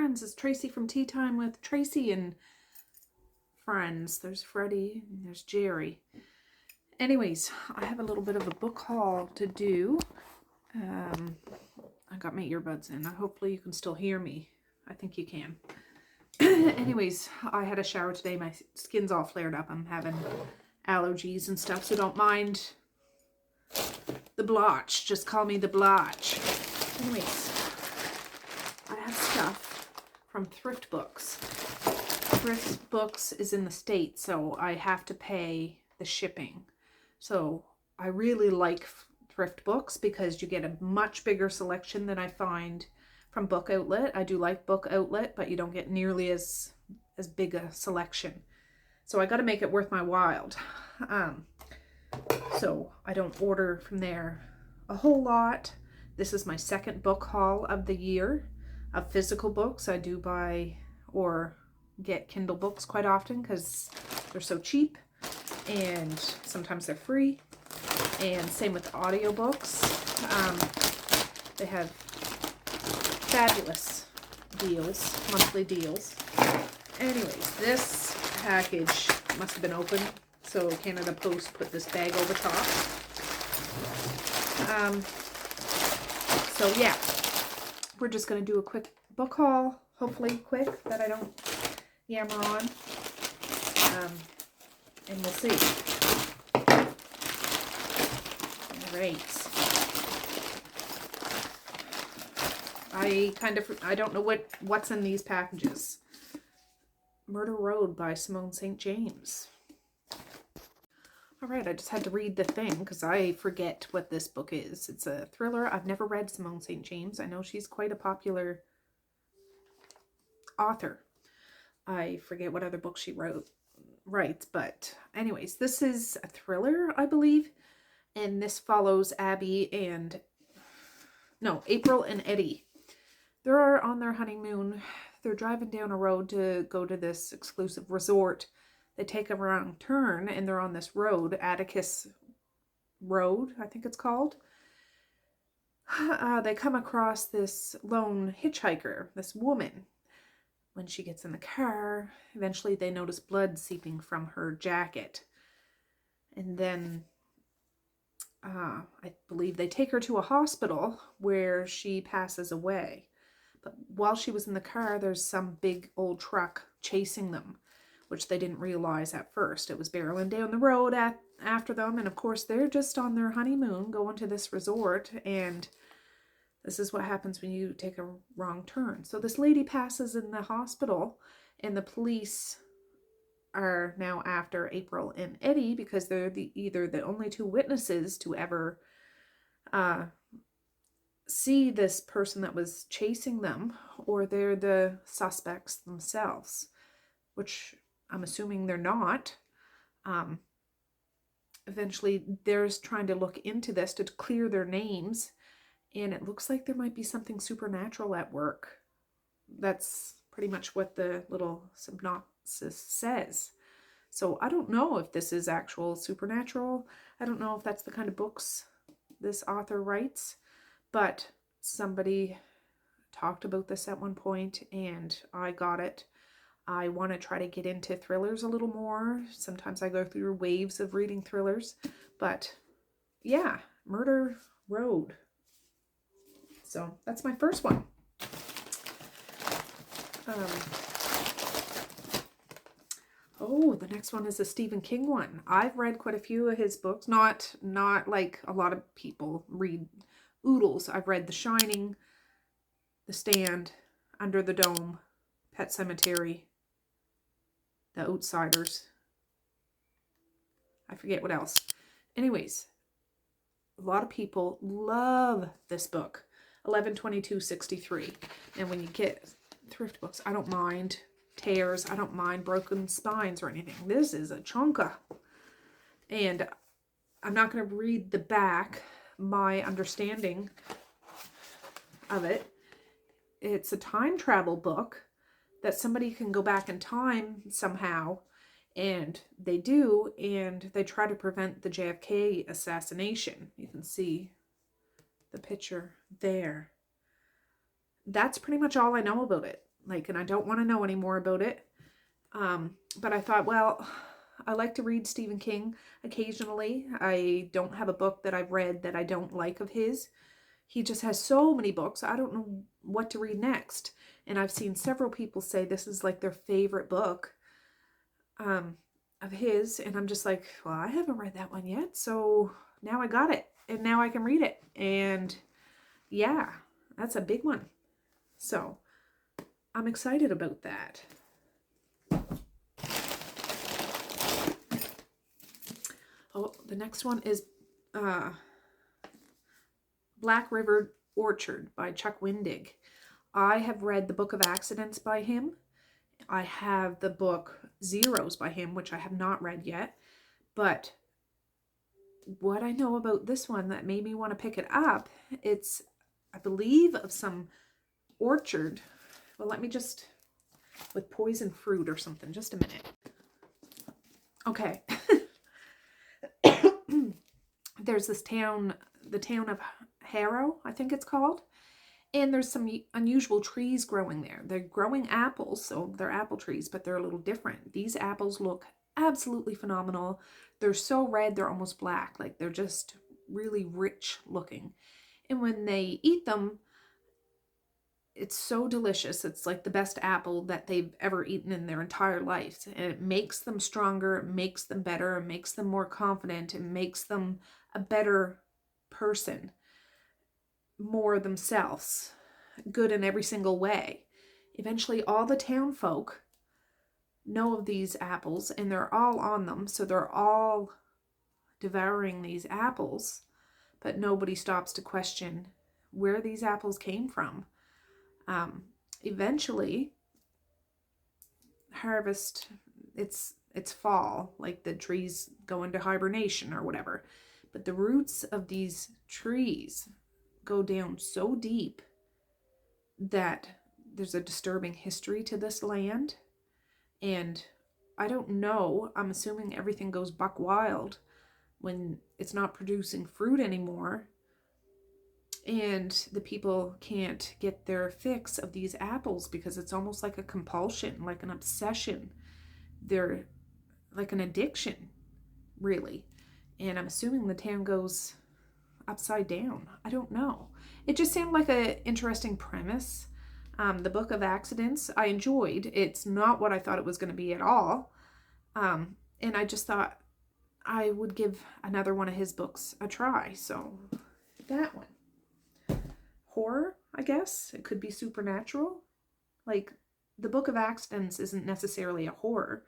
friends. It's Tracey from Tea Time with Tracey and friends. There's Freddie and there's Jerry. Anyways, I have a little bit of a book haul to do. I got my earbuds in. Hopefully you can still hear me. I think you can. Anyways, I had a shower today. My skin's all flared up. I'm having allergies and stuff, so don't mind the blotch. Just call me the blotch. Anyways, I have stuff from Thrift Books. Thrift Books is in the States, so I have to pay the shipping. So I really like Thrift Books because you get a much bigger selection than I find from Book Outlet. I do like Book Outlet, but you don't get nearly as big a selection. So I got to make it worth my while. So I don't order from there a whole lot. This is my second book haul of the year of physical books. I do buy or get Kindle books quite often because they're so cheap, and sometimes they're free. And same with audiobooks. They have fabulous deals, monthly deals. Anyways, this package must have been open, so Canada Post put this bag over top. So yeah, we're just going to do a quick book haul, hopefully quick, that I don't yammer on, and we'll see. Alright. I don't know what's in these packages. Murder Road by Simone St. James. Alright, I just had to read the thing because I forget what this book is. It's a thriller. I've never read Simone St. James. I know she's quite a popular author. I forget what other books she writes, but anyways, this is a thriller, I believe. And this follows April and Eddie. They're on their honeymoon. They're driving down a road to go to this exclusive resort. They take a wrong turn and they're on this road, Atticus Road, I think it's called. They come across this lone hitchhiker, this woman. When she gets in the car, eventually they notice blood seeping from her jacket. And then I believe they take her to a hospital where she passes away. But while she was in the car, there's some big old truck chasing them, which they didn't realize at first. It was barreling down the road after them, and of course they're just on their honeymoon going to this resort, and this is what happens when you take a wrong turn. So this lady passes in the hospital, and the police are now after April and Eddie because they're either the only two witnesses to ever see this person that was chasing them, or they're the suspects themselves, which I'm assuming they're not. Eventually, they're trying to look into this to clear their names, and it looks like there might be something supernatural at work. That's pretty much what the little synopsis says. So I don't know if this is actual supernatural. I don't know if that's the kind of books this author writes, but somebody talked about this at one point and I got it. I want to try to get into thrillers a little more. Sometimes I go through waves of reading thrillers, but yeah, Murder Road. So that's my first one. The next one is a Stephen King one. I've read quite a few of his books. Not like a lot of people read oodles. I've read The Shining, The Stand, Under the Dome, Pet Sematary, The Outsiders. I forget what else. Anyways, a lot of people love this book, 11/22/63. And when you get thrift books, I don't mind tears. I don't mind broken spines or anything. This is a chunker. And I'm not going to read the back. My understanding of it, it's a time travel book that somebody can go back in time somehow, and they do, and they try to prevent the JFK assassination. You can see the picture there. That's pretty much all I know about it. Like, and I don't want to know any more about it. But I thought, well, I like to read Stephen King occasionally. I don't have a book that I've read that I don't like of his. He just has so many books. I don't know what to read next. And I've seen several people say this is like their favorite book of his. And I'm just like, well, I haven't read that one yet. So now I got it. And now I can read it. And yeah, that's a big one. So I'm excited about that. Oh, the next one is Black River Orchard by Chuck Wendig. I have read the Book of Accidents by him. I have the book Zeros by him, which I have not read yet. But what I know about this one that made me want to pick it up, it's, I believe, of some orchard. Well, let me just, with poison fruit or something, just a minute. Okay. There's this town, the town of Harrow, I think it's called. And there's some unusual trees growing there. They're growing apples, so they're apple trees, but they're a little different. These apples look absolutely phenomenal. They're so red, they're almost black. Like, they're just really rich looking. And when they eat them, it's so delicious. It's like the best apple that they've ever eaten in their entire lives. And it makes them stronger, it makes them better, it makes them more confident, it makes them a better person, more themselves, good in every single way. Eventually, all the town folk know of these apples and they're all on them. So they're all devouring these apples, but nobody stops to question where these apples came from. Eventually, harvest, it's fall, like the trees go into hibernation or whatever. But the roots of these trees go down so deep that there's a disturbing history to this land. And I don't know, I'm assuming everything goes buck wild when it's not producing fruit anymore. And the people can't get their fix of these apples because it's almost like a compulsion, like an obsession. They're like an addiction, really. And I'm assuming the town goes upside down. I don't know. It just seemed like an interesting premise. The Book of Accidents, I enjoyed. It's not what I thought it was going to be at all. And I just thought I would give another one of his books a try. So that one. Horror, I guess. It could be supernatural. Like, the Book of Accidents isn't necessarily a horror.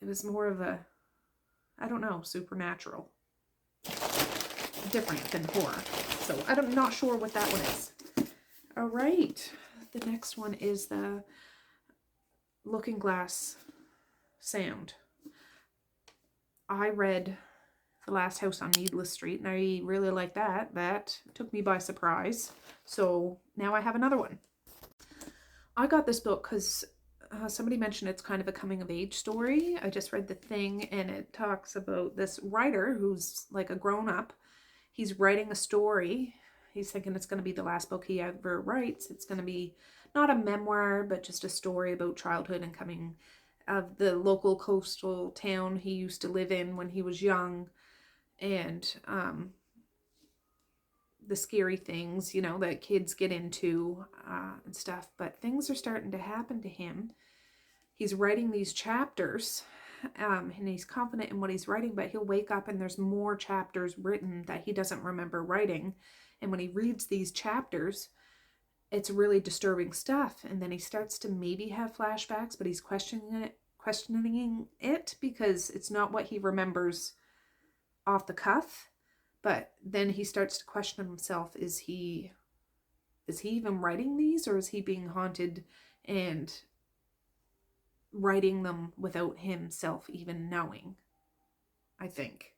It was more of a, I don't know, supernatural. Different than horror. So I'm not sure what that one is. All right. The next one is the Looking Glass Sound. I read The Last House on Needless Street, and I really like that. That took me by surprise. So now I have another one. I got this book because somebody mentioned it's kind of a coming-of-age story. I just read the thing, and it talks about this writer who's like a grown-up. He's writing a story. He's thinking it's going to be the last book he ever writes. It's going to be not a memoir, but just a story about childhood and coming of the local coastal town he used to live in when he was young. And the scary things, you know, that kids get into and stuff. But things are starting to happen to him. He's writing these chapters. And he's confident in what he's writing, but he'll wake up and there's more chapters written that he doesn't remember writing. And when he reads these chapters, it's really disturbing stuff. And then he starts to maybe have flashbacks, but he's questioning it because it's not what he remembers off the cuff. But then he starts to question himself, is he even writing these, or is he being haunted and writing them without himself even knowing, I think.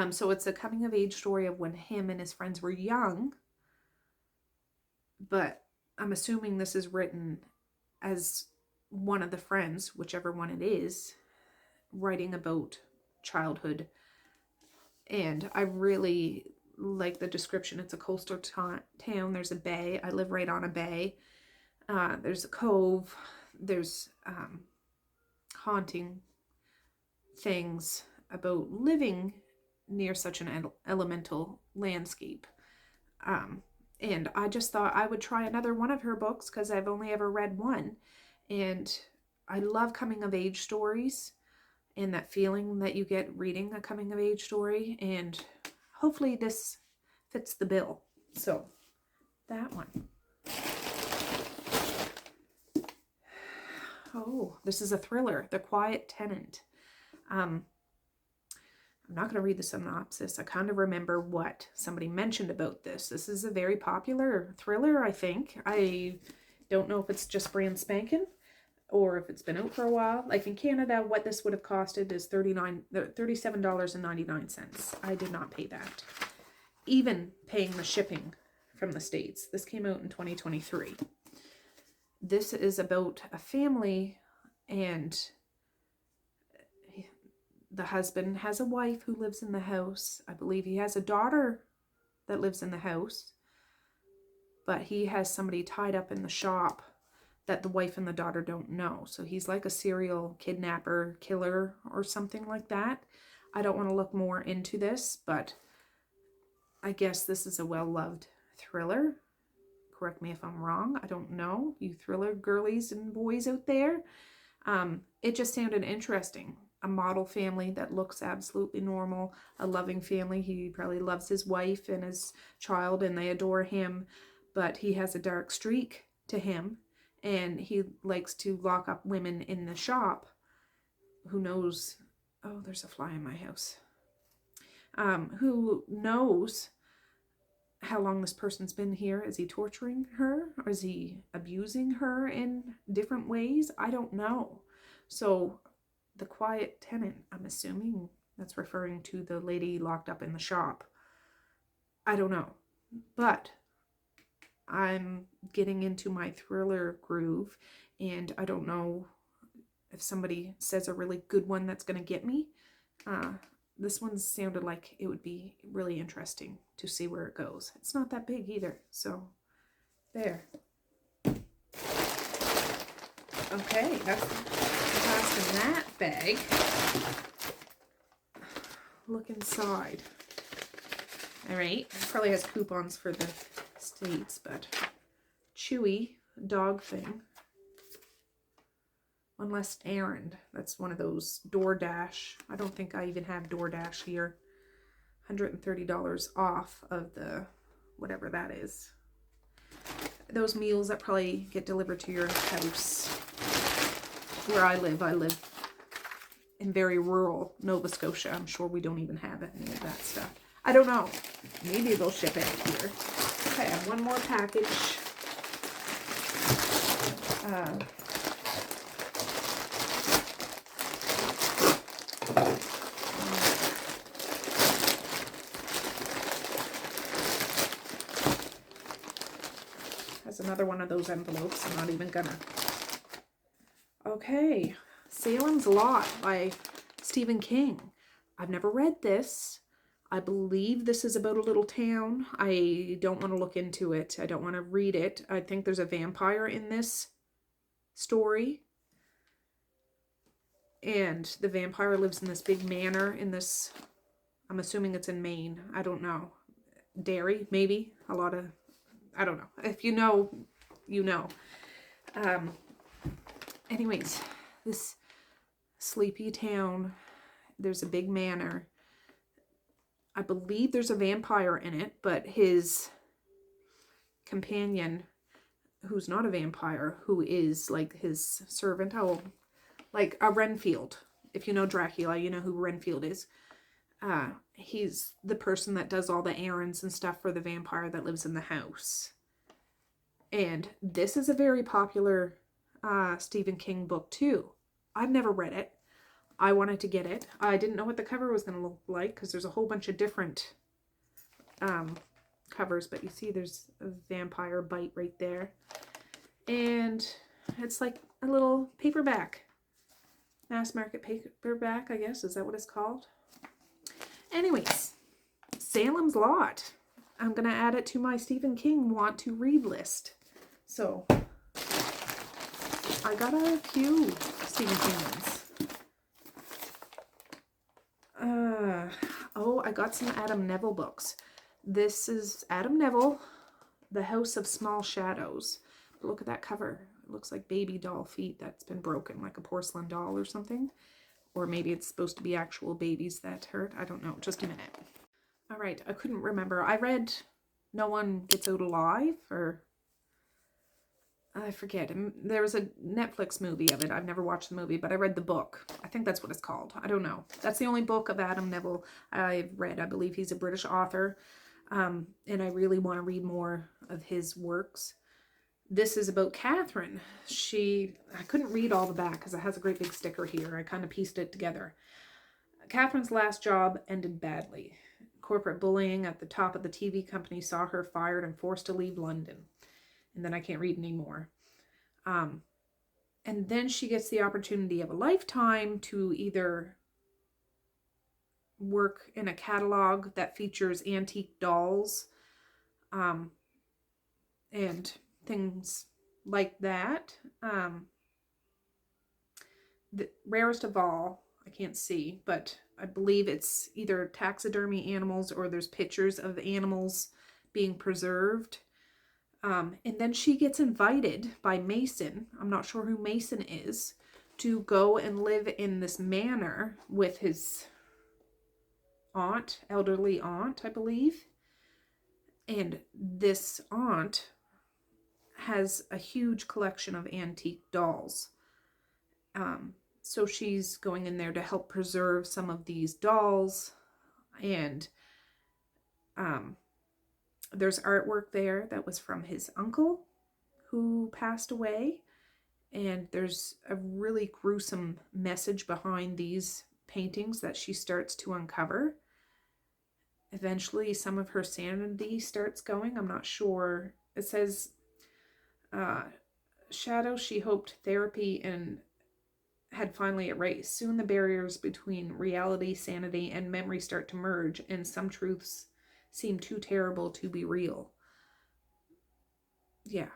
So it's a coming of age story of when him and his friends were young, but I'm assuming this is written as one of the friends, whichever one it is, writing about childhood. And I really like the description. It's a coastal town. There's a bay. I live right on a bay. There's a cove. There's haunting things about living near such an elemental landscape. And I just thought I would try another one of her books because I've only ever read one. And I love coming of age stories and that feeling that you get reading a coming of age story. And hopefully this fits the bill. So that one. Oh, this is a thriller, The Quiet Tenant. I'm not going to read the synopsis. I kind of remember what somebody mentioned about this. This is a very popular thriller, I think. I don't know if it's just brand spanking or if it's been out for a while. Like in Canada, what this would have costed is $37.99. I did not pay that. Even paying the shipping from the States. This came out in 2023. This is about a family, and the husband has a wife who lives in the house. I believe he has a daughter that lives in the house, but he has somebody tied up in the shop that the wife and the daughter don't know. So he's like a serial kidnapper, killer, or something like that. I don't want to look more into this, but I guess this is a well-loved thriller. Correct me if I'm wrong. I don't know. You thriller girlies and boys out there. It just sounded interesting. A model family that looks absolutely normal. A loving family. He probably loves his wife and his child and they adore him. But he has a dark streak to him. And he likes to lock up women in the shop. Who knows? Oh, there's a fly in my house. Who knows how long this person's been here. Is he torturing her? Or is he abusing her in different ways? I don't know. So the quiet tenant, I'm assuming that's referring to the lady locked up in the shop. I don't know. But I'm getting into my thriller groove, and I don't know if somebody says a really good one that's going to get me. This one sounded like it would be really interesting to see where it goes. It's not that big either, so there. Okay, that's the last in that bag. Look inside. All right, probably has coupons for the States, but Chewy dog thing. One less errand. That's one of those DoorDash. I don't think I even have DoorDash here. $130 off of the whatever that is. Those meals that probably get delivered to your house. Where I live in very rural Nova Scotia. I'm sure we don't even have any of that stuff. I don't know. Maybe they'll ship it here. Okay, I have one more package. That's another one of those envelopes. I'm not even gonna. Okay, Salem's Lot by Stephen King. I've never read this. I believe this is about a little town. I don't want to look into it. I don't want to read it. I think there's a vampire in this story. And the vampire lives in this big manor in this, I'm assuming it's in Maine. I don't know. Dairy, maybe. A lot of, I don't know. If you know, you know. Anyways, this sleepy town, there's a big manor. I believe there's a vampire in it, but his companion, who's not a vampire, who is like his servant, like a Renfield. If you know Dracula, you know who Renfield is. He's the person that does all the errands and stuff for the vampire that lives in the house. And this is a very popular Stephen King book too. I've never read it. I wanted to get it. I didn't know what the cover was going to look like because there's a whole bunch of different covers, but you see there's a vampire bite right there. And it's like a little paperback. Mass market paperback, I guess. Is that what it's called? Anyways, Salem's Lot. I'm going to add it to my Stephen King want to read list. So I got a few Stephen King ones. Oh, I got some Adam Neville books. This is Adam Neville, The House of Small Shadows. But look at that cover. It looks like baby doll feet that's been broken, like a porcelain doll or something. Or maybe it's supposed to be actual babies that hurt. I don't know. Just a minute. All right. I couldn't remember. I read No One Gets Out Alive, or I forget. There was a Netflix movie of it. I've never watched the movie, but I read the book. I think that's what it's called. I don't know. That's the only book of Adam Neville I've read. I believe he's a British author. And I really want to read more of his works. This is about Catherine. I couldn't read all the back because it has a great big sticker here. I kind of pieced it together. Catherine's last job ended badly. Corporate bullying at the top of the TV company saw her fired and forced to leave London. And then I can't read anymore. And then she gets the opportunity of a lifetime to either work in a catalog that features antique dolls and things like that. The rarest of all, I can't see, but I believe it's either taxidermy animals or there's pictures of animals being preserved. And then she gets invited by Mason, I'm not sure who Mason is, to go and live in this manor with his aunt, elderly aunt, I believe. And this aunt has a huge collection of antique dolls. So she's going in there to help preserve some of these dolls. And there's artwork there that was from his uncle who passed away. And there's a really gruesome message behind these paintings that she starts to uncover. Eventually, some of her sanity starts going. I'm not sure. It says, shadow she hoped therapy and had finally erased. Soon the barriers between reality, sanity, and memory start to merge, and some truths seem too terrible to be real. Yeah.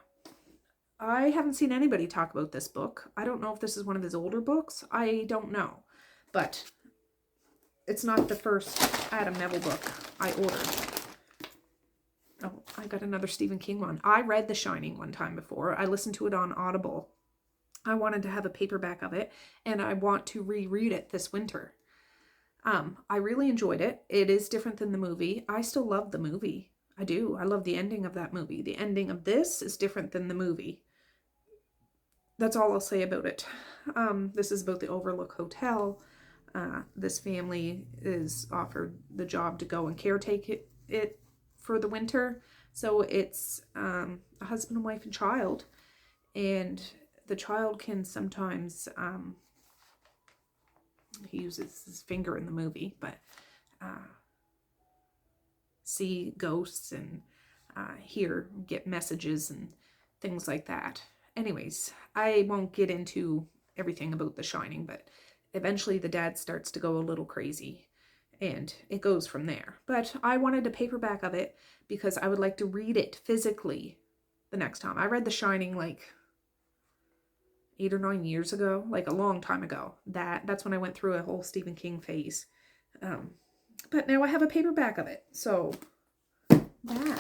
I haven't seen anybody talk about this book. I don't know if this is one of his older books. I don't know. But it's not the first Adam Neville book I ordered. Oh, I got another Stephen King one. I read The Shining one time before. I listened to it on Audible. I wanted to have a paperback of it, and I want to reread it this winter. I really enjoyed it. It is different than the movie. I still love the movie. I do. I love the ending of that movie. The ending of this is different than the movie. That's all I'll say about it. This is about the Overlook Hotel. This family is offered the job to go and caretake it for the winter. So it's a husband and wife and child. And the child can sometimes, he uses his finger in the movie, but see ghosts and get messages and things like that. Anyways, I won't get into everything about The Shining, but eventually the dad starts to go a little crazy and it goes from there. But I wanted a paperback of it because I would like to read it physically the next time. I read The Shining like 8 or 9 years ago, like a long time ago. That's when I went through a whole Stephen King phase. But now I have a paperback of it. So that.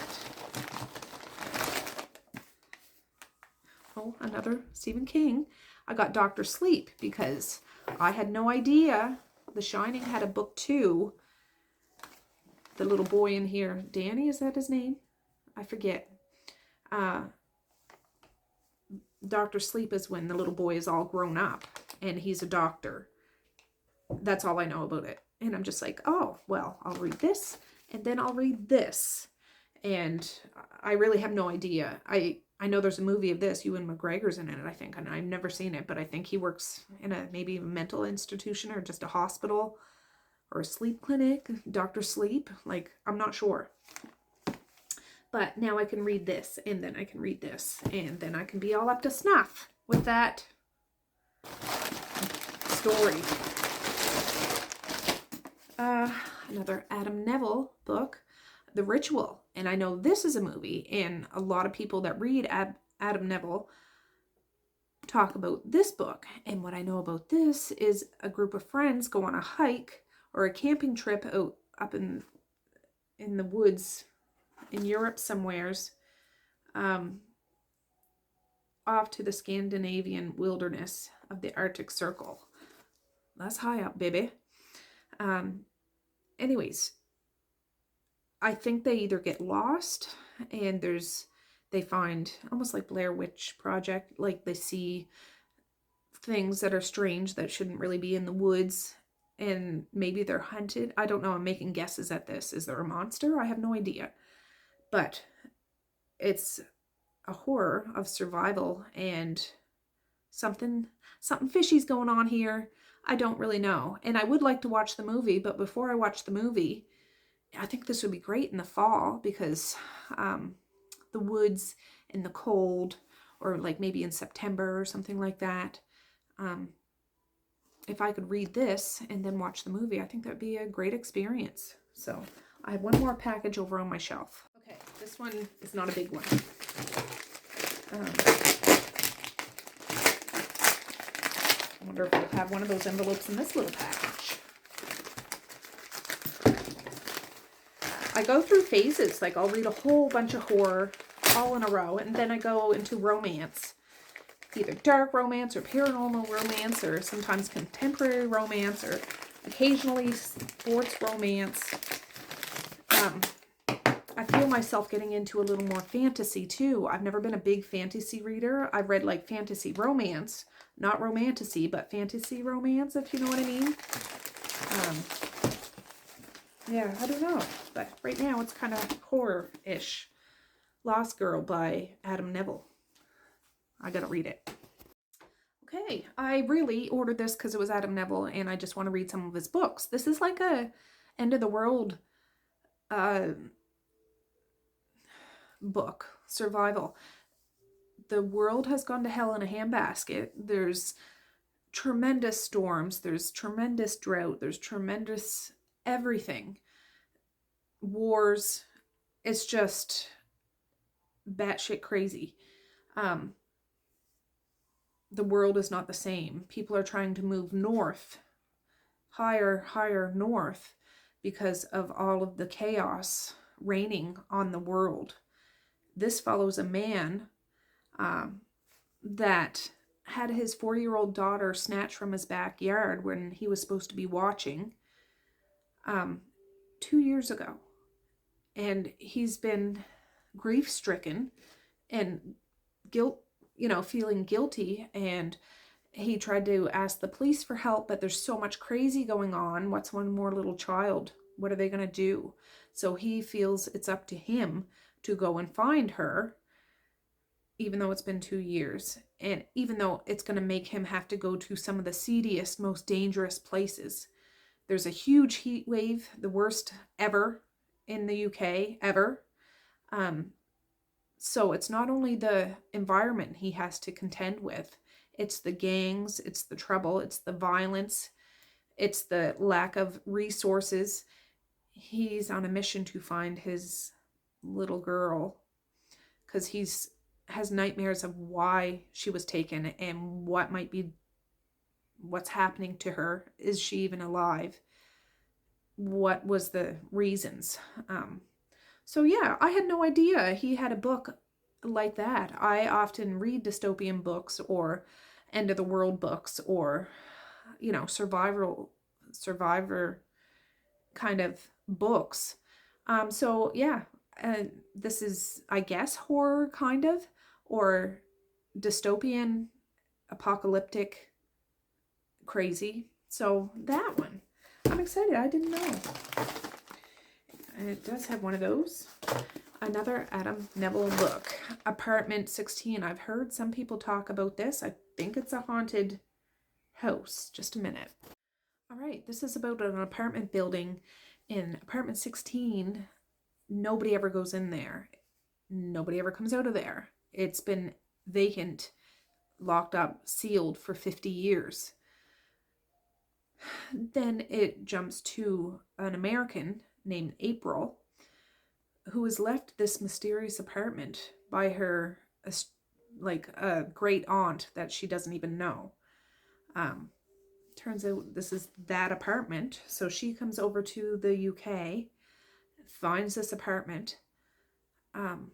Oh, another Stephen King. I got Dr. Sleep because I had no idea The Shining had a book too. The little boy in here, Danny, is that his name? I forget. Dr. Sleep is when the little boy is all grown up and he's a doctor. That's all I know about it. And I'm just like, oh, well, I'll read this and then I'll read this. And I really have no idea. I know there's a movie of this. Ewan McGregor's in it, I think. And I've never seen it, but I think he works in maybe a mental institution or just a hospital or a sleep clinic. Dr. Sleep. Like, I'm not sure. But now I can read this, and then I can read this, and then I can be all up to snuff with that story. Another Adam Neville book, The Ritual. And I know this is a movie, and a lot of people that read Adam Neville talk about this book. And what I know about this is a group of friends go on a hike or a camping trip out up in the woods in Europe somewheres, off to the Scandinavian wilderness of the Arctic Circle. That's high up, baby. Anyways, I think they either get lost and they find, almost like Blair Witch Project, like they see things that are strange that shouldn't really be in the woods, and maybe they're hunted. I don't know. I'm making guesses at this. Is there a monster? I have no idea. But it's a horror of survival, and something fishy's going on here. I don't really know. And I would like to watch the movie, but before I watch the movie, I think this would be great in the fall, because the woods in the cold, or like maybe in September or something like that. If I could read this and then watch the movie, I think that'd be a great experience. So I have one more package over on my shelf. Okay, this one is not a big one. I wonder if we'll have one of those envelopes in this little package. I go through phases. Like, I'll read a whole bunch of horror all in a row, and then I go into romance. Either dark romance or paranormal romance, or sometimes contemporary romance, or occasionally sports romance. I feel myself getting into a little more fantasy too. I've never been a big fantasy reader. I've read like fantasy romance, not romantasy, but fantasy romance, if you know what I mean. Yeah, I don't know. But right now it's kind of horror-ish. Lost Girl by Adam Neville. I gotta read it. Okay, I really ordered this because it was Adam Neville and I just want to read some of his books. This is like a end of the world book, survival. The world has gone to hell in a handbasket. There's tremendous storms, there's tremendous drought, there's tremendous everything. Wars. It's just batshit crazy. The world is not the same. People are trying to move north, higher north, because of all of the chaos reigning on the world. This follows a man that had his 4-year-old daughter snatched from his backyard when he was supposed to be watching 2 years ago. And he's been grief-stricken and feeling guilty, and he tried to ask the police for help, but there's so much crazy going on. What's one more little child? What are they going to do? So he feels it's up to him to go and find her, even though it's been 2 years, and even though it's going to make him have to go to some of the seediest, most dangerous places. There's a huge heat wave, the worst ever in the UK, ever. So it's not only the environment he has to contend with, it's the gangs, it's the trouble, it's the violence, it's the lack of resources. He's on a mission to find his little girl, because has nightmares of why she was taken and what's happening to her. Is she even alive? What was the reasons? So yeah, I had no idea he had a book like that. I often read dystopian books or end of the world books, or survivor kind of books. So yeah, this is, I guess, horror kind of, or dystopian, apocalyptic, crazy. So that one, I'm excited. I didn't know. And it does have one of those. Another Adam Neville book, Apartment 16. I've heard some people talk about this. I think it's a haunted house. Just a minute. All right, this is about an apartment building in Apartment 16. Nobody ever goes in there. Nobody ever comes out of there. It's been vacant, locked up, sealed for 50 years. Then it jumps to an American named April, who has left this mysterious apartment by her like a great aunt that she doesn't even know. Turns out this is that apartment. So she comes over to the UK, finds this apartment, and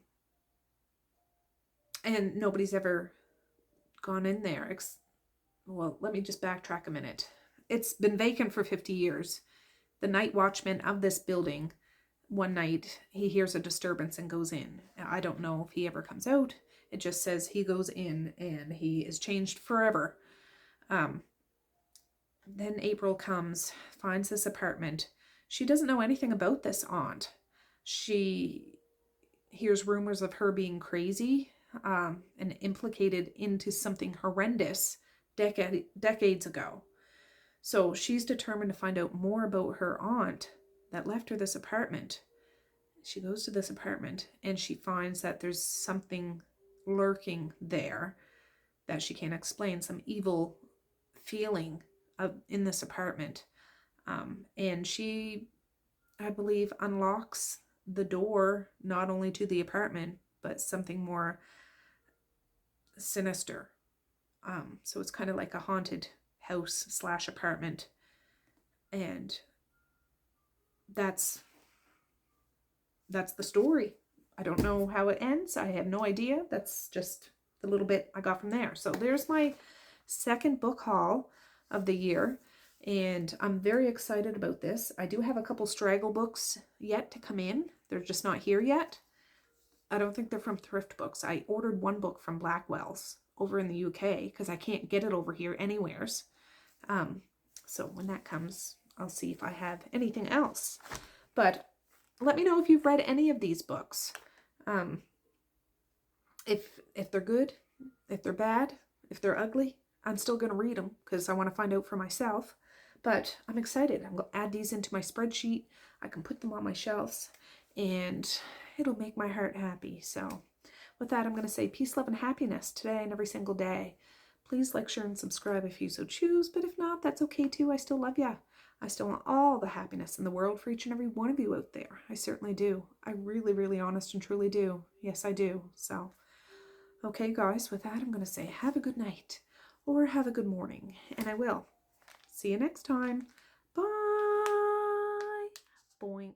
nobody's ever gone in there. Well, let me just backtrack a minute. It's been vacant for 50 years. The night watchman of this building, one night, he hears a disturbance and goes in. I don't know if he ever comes out. It just says he goes in and he is changed forever. Then April comes, finds this apartment. She doesn't know anything about this aunt. She hears rumors of her being crazy and implicated into something horrendous decades ago. So she's determined to find out more about her aunt that left her this apartment. She goes to this apartment and she finds that there's something lurking there that she can't explain, some evil feeling in this apartment. And she, I believe, unlocks the door not only to the apartment, but something more sinister. So it's kind of like a haunted house / apartment. And that's the story. I don't know how it ends. I have no idea. That's just the little bit I got from there. So there's my second book haul of the year, and I'm very excited about this. I do have a couple straggle books yet to come in. They're just not here yet. I don't think they're from Thrift Books. I ordered one book from Blackwell's over in the UK because I can't get it over here anywheres. So when that comes, I'll see if I have anything else. But let me know if you've read any of these books. If they're good, if they're bad, if they're ugly, I'm still going to read them because I want to find out for myself. But I'm excited. I'm going to add these into my spreadsheet. I can put them on my shelves and it'll make my heart happy. So with that, I'm going to say peace, love, and happiness today and every single day. Please like, share, and subscribe if you so choose. But if not, that's okay too. I still love ya. I still want all the happiness in the world for each and every one of you out there. I certainly do. I really, really honest and truly do. Yes, I do. So, okay, guys, with that, I'm going to say have a good night or have a good morning. And I will. See you next time. Bye. Boink.